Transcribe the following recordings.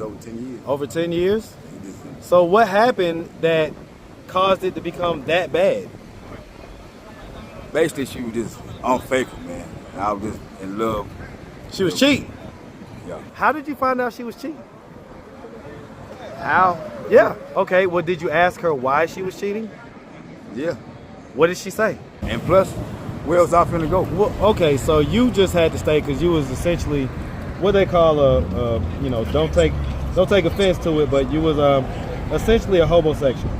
over 10 years. Over 10 years? So what happened that caused it to become that bad? Basically, she was just unfaithful, man. And I was just in love. She was cheating? Yeah. How did you find out she was cheating? How? Yeah. Okay, well, did you ask her why she was cheating? Yeah. What did she say? And plus, where else I finna go? Well, okay, so you just had to stay because you was essentially what they call don't take offense to it, but you was essentially a homosexual.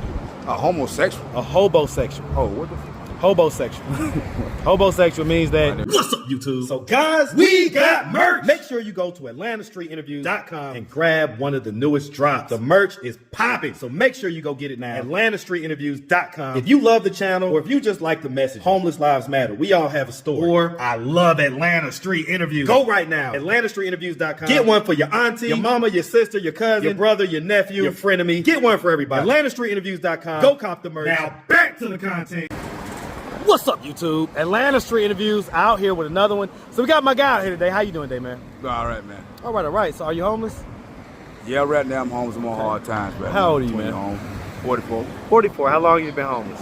A homosexual? A hobosexual. Oh, what the fuck? Hobosexual. Hobosexual means that. What's up, YouTube? So, guys, we got merch. Make sure you go to AtlantaStreetInterviews.com and grab one of the newest drops. The merch is popping, so make sure you go get it now. AtlantaStreetInterviews.com. If you love the channel, or if you just like the message, Homeless Lives Matter. We all have a story. Or I love Atlanta Street Interviews. Go right now. AtlantaStreetInterviews.com. Get one for your auntie, your mama, your sister, your cousin, your brother, your nephew, your frenemy. Get one for everybody. AtlantaStreetInterviews.com. Go cop the merch. Now back to the content. What's up, YouTube? Atlanta Street Interviews out here with another one. So we got my guy out here today. How you doing today, man? All right, man. All right. So are you homeless? Yeah, right now I'm homeless. I'm on hard times, right? How old are you, man? Home. 44. 44. How long have you been homeless?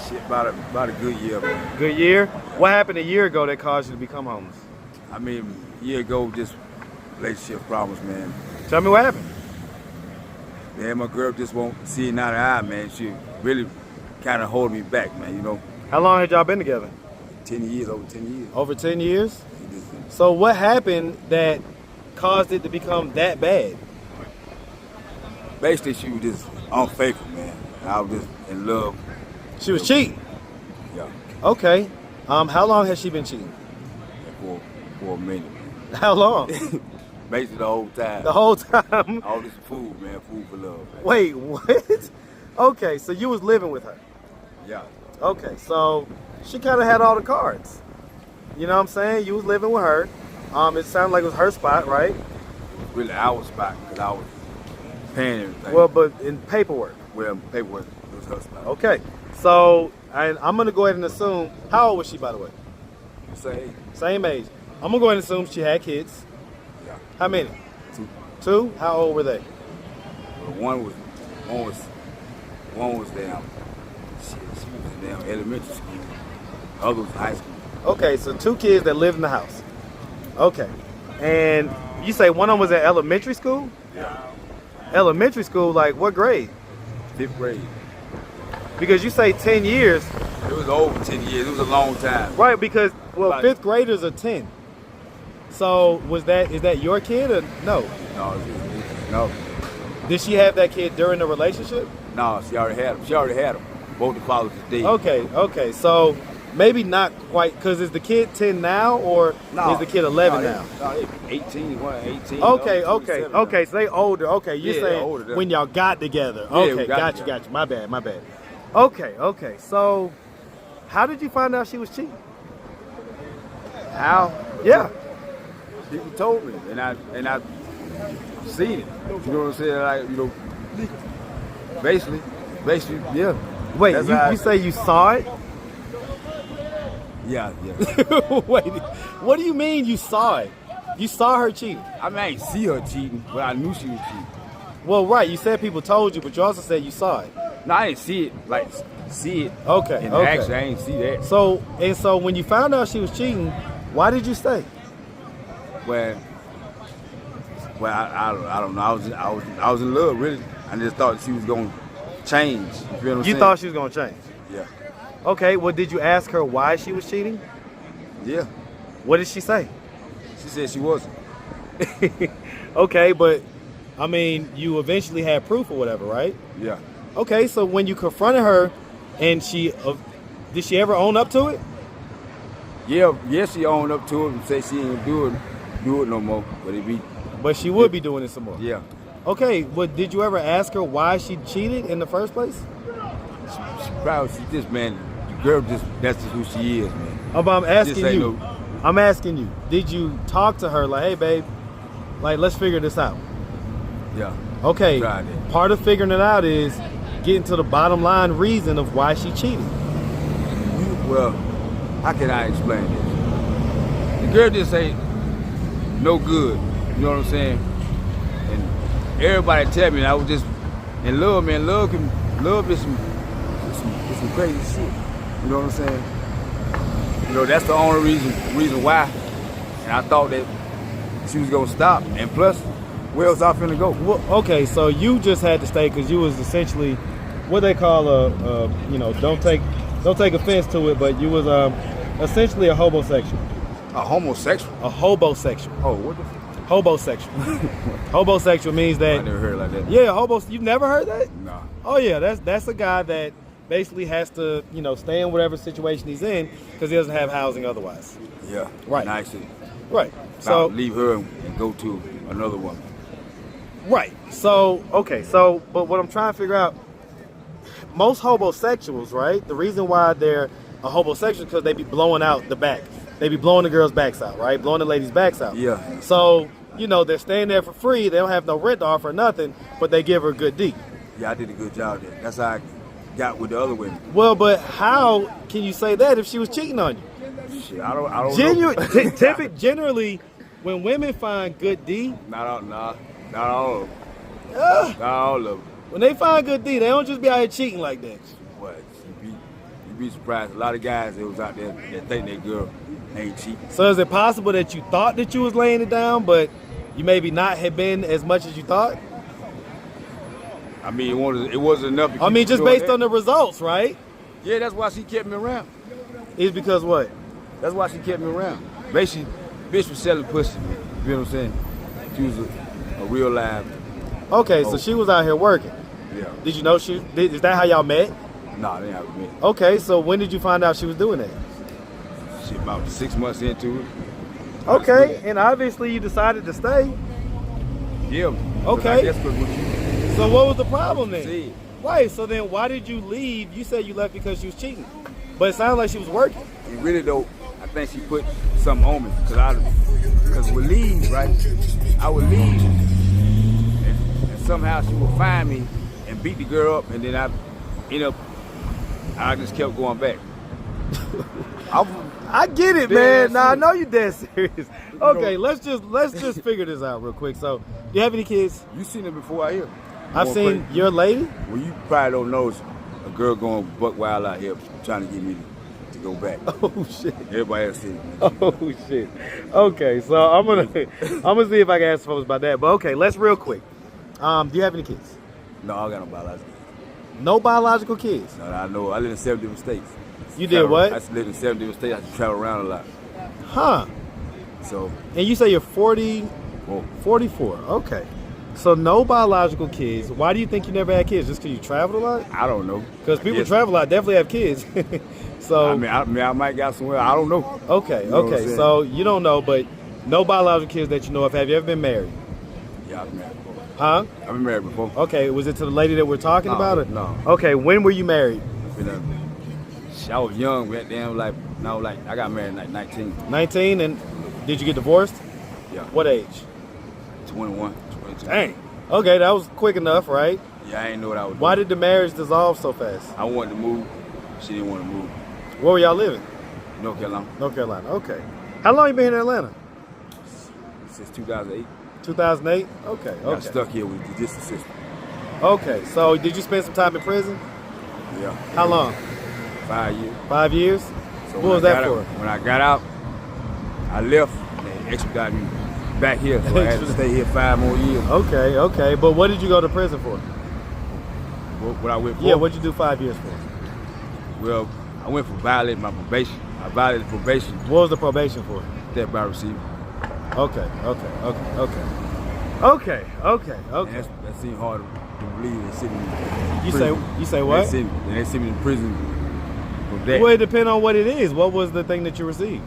Shit, about a good year, man. Good year? What happened a year ago that caused you to become homeless? I mean, a year ago, just relationship problems, man. Tell me what happened. Yeah, my girl just won't see it out of eye, man. She really kind of hold me back, man, you know. How long had y'all been together? 10 years, over 10 years. Over 10 years? So what happened that caused it to become that bad? Basically, she was just unfaithful, man. And I was just in love. She was cheating? Yeah. Okay. How long has she been cheating? For a minute, man. How long? Basically the whole time. The whole time? All this food, man. Food for love, man. Wait, what? Okay, so you was living with her? Yeah. Okay, so she kind of had all the cards. You know what I'm saying? You was living with her. It sounded like it was her spot, right? Really our spot, because I was paying everything. Well, but in paperwork. Well, paperwork, it was her spot. Okay, so I'm going to go ahead and assume, how old was she, by the way? Same age. I'm going to go ahead and assume she had kids. Yeah. How many? 2. 2? How old were they? Well, one was down. She was in down elementary school. The other was high school. Okay, so 2 kids that live in the house. Okay. And you say one of them was at elementary school? Yeah. Elementary school, like what grade? 5th grade. Because you say 10 years. It was over 10 years. It was a long time. Right, because, well, 5th graders are 10. So is that your kid or no? No. Did she have that kid during the relationship? No, she already had him. Both the fathers are dead. Okay. So maybe not quite, because is the kid 10 now or is the kid 11 now? No, 18, 18. Okay. So they older. Okay, you're saying older when y'all got together. Yeah, Okay, we got got you. together. My bad. Okay. So how did you find out she was cheating? How? Yeah. People told me, and I seen it. You know what I'm saying? Like, you know, basically, yeah. Wait, you say you saw it? Yeah. Wait, what do you mean you saw it? You saw her cheating? I mean, I ain't see her cheating, but I knew she was cheating. Well, right, you said people told you, but you also said you saw it. No, I didn't see it, Okay. Actually, I ain't see that. So when you found out she was cheating, why did you stay? Well, I don't know. I was in love, really. I just thought she was gonna change. You feel what I'm saying? You thought she was gonna change? Yeah. Okay. Well, did you ask her why she was cheating? Yeah. What did she say? She said she wasn't. Okay, but I mean, you eventually had proof or whatever, right? Yeah. Okay. So when you confronted her, and did she ever own up to it? Yeah. She owned up to it and said she ain't do it no more. But she would be doing it some more. Yeah. Okay, but did you ever ask her why she cheated in the first place? She just, man, the girl that's just who she is, man. I'm asking you, did you talk to her like, hey, babe, like, let's figure this out? Yeah. Okay, part of figuring it out is getting to the bottom line reason of why she cheated. Well, how can I explain this? The girl just ain't no good, you know what I'm saying? And everybody tell me, and I was just in love, man. Love is some crazy shit. You know what I'm saying? You know, that's the only reason why. And I thought that she was gonna stop. And plus, where was I finna go? Well, okay, so you just had to stay because you was essentially what they call don't take offense to it, but you was essentially a hobosexual. A homosexual? A hobosexual. Oh, what the fuck? Hobosexual. Hobosexual means that. I never heard it like that. Yeah, you've never heard that? Nah. Oh yeah, that's a guy that basically has to, stay in whatever situation he's in because he doesn't have housing otherwise. Yeah. Right. Nice. Right. So leave her and go to another one. Right. So but what I'm trying to figure out, most hobosexuals, right? The reason why they're a hobosexual is because they be blowing out the back. They be blowing the girls' backs out, right? Blowing the ladies' backs out. Yeah. So, they're staying there for free. They don't have no rent to offer, nothing, but they give her a good D. Yeah, I did a good job there. That's how I got with the other women. Well, but how can you say that if she was cheating on you? Shit, I don't know. Generally, when women find good D, not all of them. Not all of them. When they find good D, they don't just be out here cheating like that. What? You'd be surprised. A lot of guys that was out there that think their girl ain't cheating. So is it possible that you thought that you was laying it down, but you maybe not have been as much as you thought? I mean, it wasn't enough. Just based on the results, right? Yeah, that's why she kept me around. It's because what? That's why she kept me around. Basically, bitch was selling pussy, man. You know what I'm saying? She was a real live. Okay, so she was out here working. Yeah. Did you know is that how y'all met? Nah, they haven't met. Okay, so when did you find out she was doing that? Shit, about 6 months into it. Okay, and obviously you decided to stay. Yeah. Okay. That's what you. So what was the problem then? See. Wait, so then why did you leave? You said you left because she was cheating. But it sounded like she was working. It really though, I think she put something on me. Because with leave, right? I would leave and somehow she would find me and beat the girl up, and then I just kept going back. I get it, man. Nah, I know you dead serious. Okay, let's just figure this out real quick. So, do you have any kids? You seen it before out here? I've seen your lady. Well, you probably don't know a girl going buck wild out here trying to get me to go back. Oh shit! Everybody else seen it. Oh shit! Okay, so I'm gonna see if I can ask folks about that. But okay, let's real quick. Do you have any kids? No, I don't got no biological. No biological kids? No, I know. I live in 7 different states. You did what? I lived in 7 different states. I just travel around a lot. Huh. So. And you say you're 44. Okay. So no biological kids. Why do you think you never had kids? Just because you traveled a lot? I don't know. Because people travel a lot, definitely have kids. So. I might got somewhere. I don't know. Okay. You know okay. So you don't know, but no biological kids that you know of. Have you ever been married? Yeah, I've been married before. Huh? I've been married before. Okay. Was it to the lady that we're talking about? It? No. Okay. When were you married? I was young back then. I got married at 19. 19, and did you get divorced? Yeah. What age? 21, 22. Dang. Okay, that was quick enough, right? Yeah, I ain't know what I was doing. Why did the marriage dissolve so fast? I wanted to move. She didn't want to move. Where were y'all living? North Carolina. North Carolina. Okay. How long you been in Atlanta? Since 2008. 2008? Okay. I got stuck here with the justice system. Okay. So did you spend some time in prison? Yeah. How long? 5 years. 5 years? So what was that for? When I got out, I left and extradited me back here. So I had to stay here 5 more years. Okay. But what did you go to prison for? What I went for? Yeah, what'd you do 5 years for? Well, I went for violating my probation. I violated probation. What was the probation for? Theft by receiving. Okay. That seemed hard to believe. They sent me in prison. You say what? They sent me in prison for that. Well, it depends on what it is. What was the thing that you received?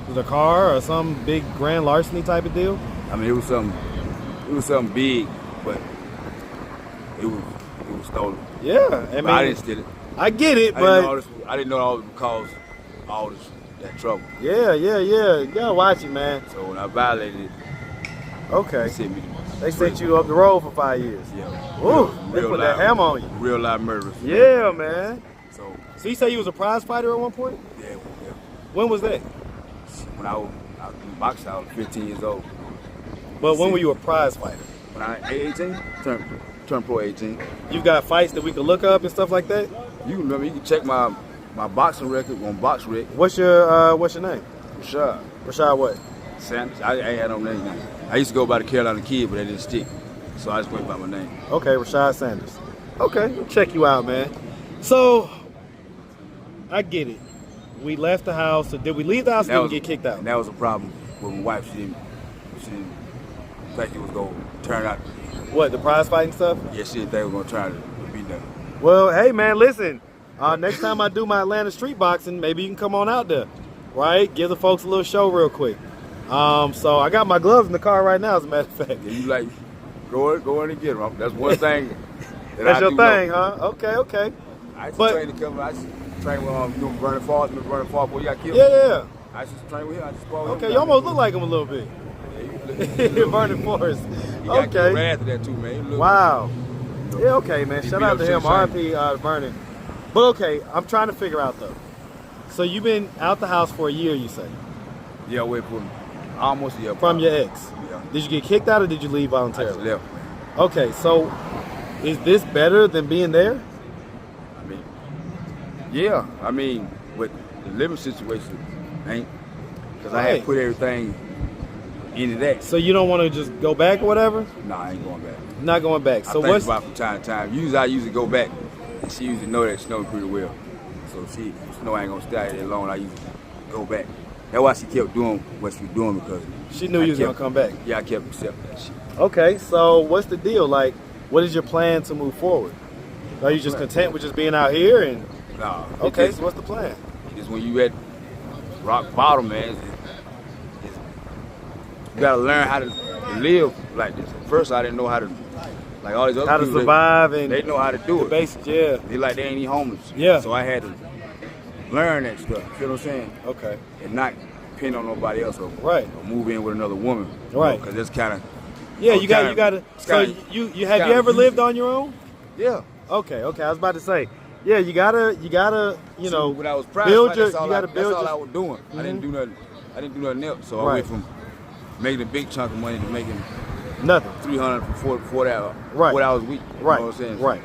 Was it a car or some big grand larceny type of deal? I mean, it was something big, but it was stolen. Yeah, I mean, I didn't steal it. I get it, but I didn't know all this would cause all that trouble. Yeah. You gotta watch it, man. So when I violated it, okay, they sent you up the road for 5 years. Yeah. Ooh, they put that hammer on you. Real live murderers. Yeah, man. So you say you was a prize fighter at one point? Yeah. When was that? When I was in boxing, I was 15 years old. But when were you a prize fighter? When I 18, turn pro 18. You got fights that we can look up and stuff like that? You can check my boxing record on BoxRec. What's your name? Rashad. Rashad what? Sanders. I ain't had no name. I used to go by the Carolina Kid, but that didn't stick. So I just went by my name. Okay, Rashad Sanders. Okay, we'll check you out, man. So, I get it. We left the house. Did we leave the house or did we get kicked out? And that was a problem with my wife. She didn't think it was going to turn out. What, the prize fighting stuff? Yeah, she didn't think it was going to turn out to be done. Well, hey, man, listen. Next time I do my Atlanta street boxing, maybe you can come on out there, right? Give the folks a little show real quick. So I got my gloves in the car right now, as a matter of fact. Yeah, you like, go in and get them. That's one thing. That's your thing, huh? Okay. I used to train to come. I used to train with Burning Falls. Burning Falls, boy, you got killed. Yeah. I used to train with him. I just fought with him. Okay, you almost look like him a little bit. Yeah, Burning Forest. He got killed right after that too, man. Wow. Yeah, okay, man. Shout out to him. RP Burning. But okay, I'm trying to figure out though. So you've been out the house for a year, you say? Yeah, away from almost a year. From your ex? Yeah. Did you get kicked out or did you leave voluntarily? I just left. Okay, so is this better than being there? I mean, with the living situation, ain't, because I had to put everything into that. So you don't want to just go back or whatever? No, I ain't going back. Not going back. So I think about from time to time. I usually go back, and she usually know that she knows pretty well. So she know I ain't gonna stay out there long. I usually go back. That's why she kept doing what she was doing, because she knew you was gonna come back. Yeah, I kept accepting that shit. Okay, so what's the deal? Like, what is your plan to move forward? Are you just content with just being out here and? No. Okay, so what's the plan? Just when you at rock bottom, man, you gotta learn how to live like this. At first, I didn't know how to, like all these other people. How to survive and they know how to do it. Basics, yeah. They ain't even homeless. Yeah. So I had to learn that stuff. You feel what I'm saying? Okay. And not depend on nobody else or move in with another woman. Right. Because that's kind of. Yeah, you gotta. So have you ever lived on your own? Yeah. Okay. I was about to say. Yeah, you gotta, you know, when I was private, that's all I was doing. Mm-hmm. I didn't do nothing else. So I went from making a big chunk of money to making nothing. 300 for 40 hours. Right. 4 hours a week. You know what I'm saying? Right.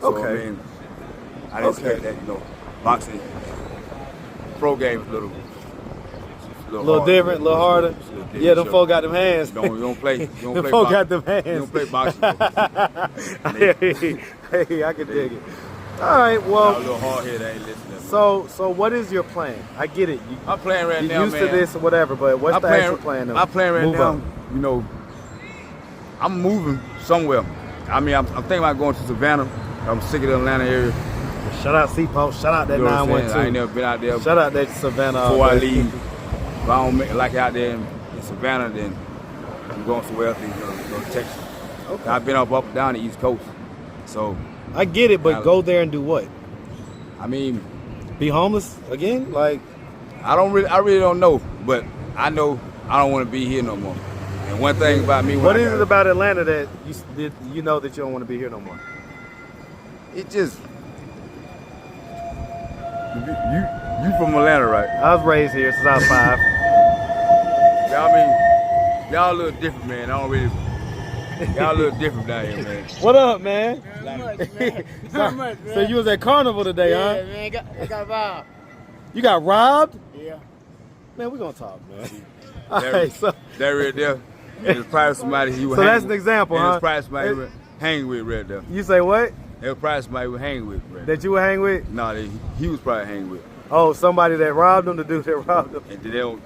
So, okay. I mean, I didn't expect that, boxing pro game is a little different, a little harder. Yeah, them folk got them hands. You don't play. Them folk got them hands. You don't play boxing. Hey, I can dig it. All right, well. A little hard head, I ain't listening. So what is your plan? I get it. I'm playing right now, man. You're used to this or whatever, but what's the actual plan? I'm playing right now. I'm moving somewhere. I mean, I'm thinking about going to Savannah. I'm sick of the Atlanta area. Shout out Seapost. Shout out that 912. I ain't never been out there. Shout out that Savannah. Before I leave, if I don't like it out there in Savannah, then I'm going somewhere else. Go to Texas. Okay. I've been up and down the East Coast. So I get it, but go there and do what? I mean, be homeless again? Like, I really don't know, but I know I don't want to be here no more. And one thing about me, what is it about Atlanta that you know that you don't want to be here no more? It just you from Atlanta, right? I was raised here since I was 5. Y'all a little different, man. I don't really. Y'all a little different down here, man. What up, man? Not much, man. Not much, man. So you was at Carnival today, huh? Yeah, man. I got robbed. You got robbed? Yeah. Man, we're gonna talk, man. That right there. It was probably somebody he was. So that's an example, huh? It was probably somebody he was hanging with right there. You say what? It was probably somebody he was hanging with. Right that you were hanging with? No, he was probably hanging with. Oh, somebody that robbed him, the dude that robbed him. And they don't.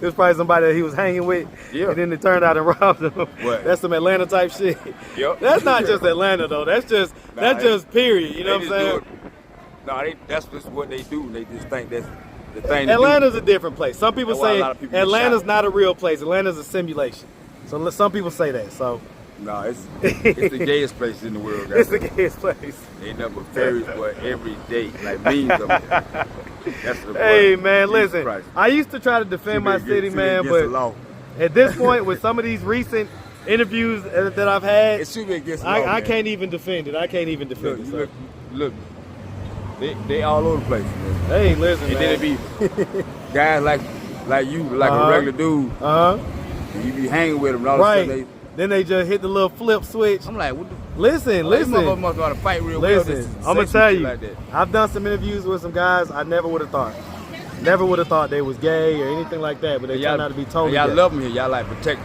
It was probably somebody that he was hanging with, and then it turned out and robbed him. What? That's some Atlanta type shit. Yep. That's not just Atlanta though. That's just just period. You know what I'm saying? No, that's just what they do. They just think that's the thing. Atlanta's a different place. Some people say Atlanta's not a real place. Atlanta's a simulation. So some people say that. So. No, it's the gayest place in the world. It's the gayest place. They number fairies, but every day, like memes of it. Hey man, listen. Christ. I used to try to defend my city, man, but at this point, with some of these recent interviews that I've had, it should be against the law, I can't even defend it. I can't even defend it. Look, they all over the place, man. Hey, listen, and man. And then it be guys like you, like a regular dude. Uh-huh. And you be hanging with them, and all of a sudden Then they just hit the little flip switch. I'm like, what the? Listen. This motherfucker must know how to fight real well. Listen, I'm gonna tell you, I've done some interviews with some guys I never would have thought. Never would have thought they was gay or anything like that, but they turned out to be totally Y'all gay. love them here. Y'all like protect.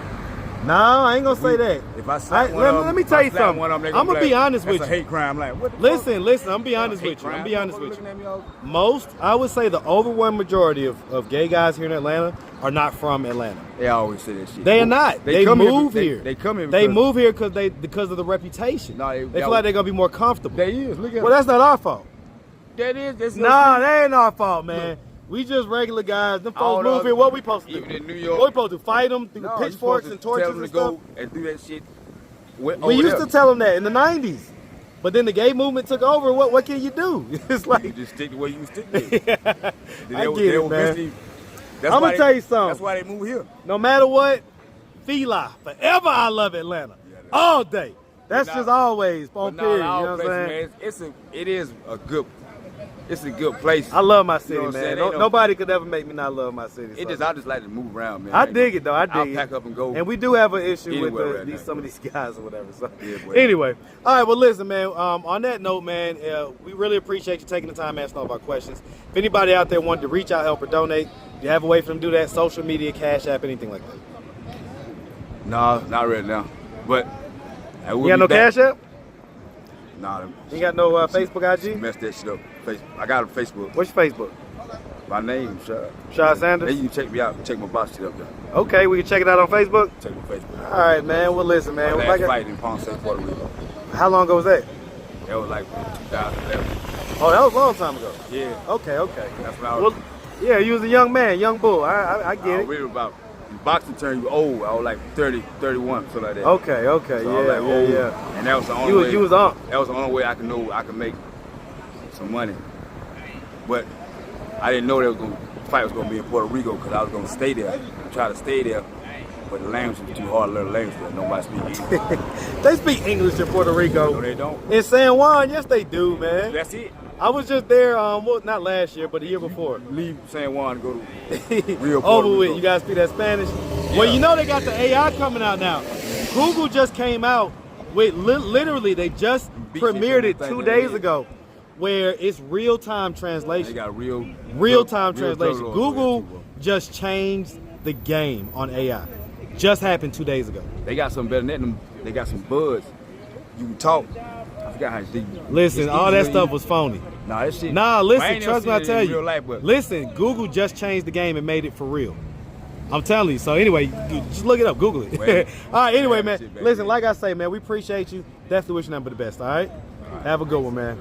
No, I ain't gonna say that. If I slap one of them, let me tell you something. I'm gonna be honest with you. That's a hate crime. Like, what the Listen, fuck? I'm gonna be honest with you. I'm gonna be honest with you. Most, I would say the overwhelming majority of gay guys here in Atlanta are not from Atlanta. They always say that shit. They are not. They move here. They come here. They move here because of the reputation. No, they feel like they're gonna be more comfortable. They is. Look at Well, that's not our fault. That is. Nah, that ain't our fault, man. We just regular guys. Them folks move here. What we supposed to do? Even in New York. What we supposed to fight them through pitchforks and torches tell them and to stuff? go and do that shit. We used to tell them that in the 90s. But then the gay movement took over. What can you do? It's like you just stick the way you stick I get it, man. I'm gonna tell you something. That's why they move here. No matter what, Fila, forever I love Atlanta. All day. That's just always on period. You know what I'm saying? It is a good. It's a good place. I love my city, you know man. Nobody could ever make me not love my city. I just like to move around, man. I dig it though. I dig I'll it. pack up and go. And we do have an issue with some of these guys or whatever. So anyway, all right. Well, listen, man. On that note, man, we really appreciate you taking the time asking all of our questions. If anybody out there wanted to reach out, help, or donate, do you have a way for them to do that? Social media, Cash App, anything like that? No, not right now. But you got no Cash App? Nah. You got no Facebook, IG? Messed that shit up. I got a Facebook. What's your Facebook? My name, Rashad. Rashad Sanders? Then you can check me out. Check my box shit up there. Okay, we can check it out on Facebook? Check my Facebook. All right, man. Well, listen, man. My last fight in Palm City, Puerto Rico. How long ago was that? That was like 2011. Oh, that was a long time ago. Yeah. Okay. That's when I was. Well, yeah, you was a young man, young bull. I get it. We were about, boxing turn you old. I was like 30, 31, something like that. Okay. So I was like old, Yeah. And that was the only way. You was on. That was the only way I could make some money. But I didn't know the fight was gonna be in Puerto Rico because I was gonna stay there, try to stay there. But the language was too hard to learn the language there. Nobody speaks English. They speak English in Puerto Rico. No, they don't. In San Juan, yes, they do, man. That's it. I was just there, well, not last year, but the year before. Leave San Juan and go to real Puerto Over with. Rico. You guys speak that Spanish? Yeah. Well, you know they got the AI coming out now. Google just came out with, literally, they just premiered it 2 days ago, where it's real-time translation. They got real-time translation. Google just changed the game on AI. Just happened 2 days ago. They got something better than that. They got some buds. You can talk. I forgot how to do. Listen, all that stuff was phony. Nah, that shit. Nah, listen, trust me, I tell you. Life, listen, Google just changed the game and made it for real. I'm telling you. So anyway, just look it up, Google it. All right, anyway, man. Listen, like I say, man, we appreciate you. Definitely wish you nothing but the best, all right? Have a good one, man.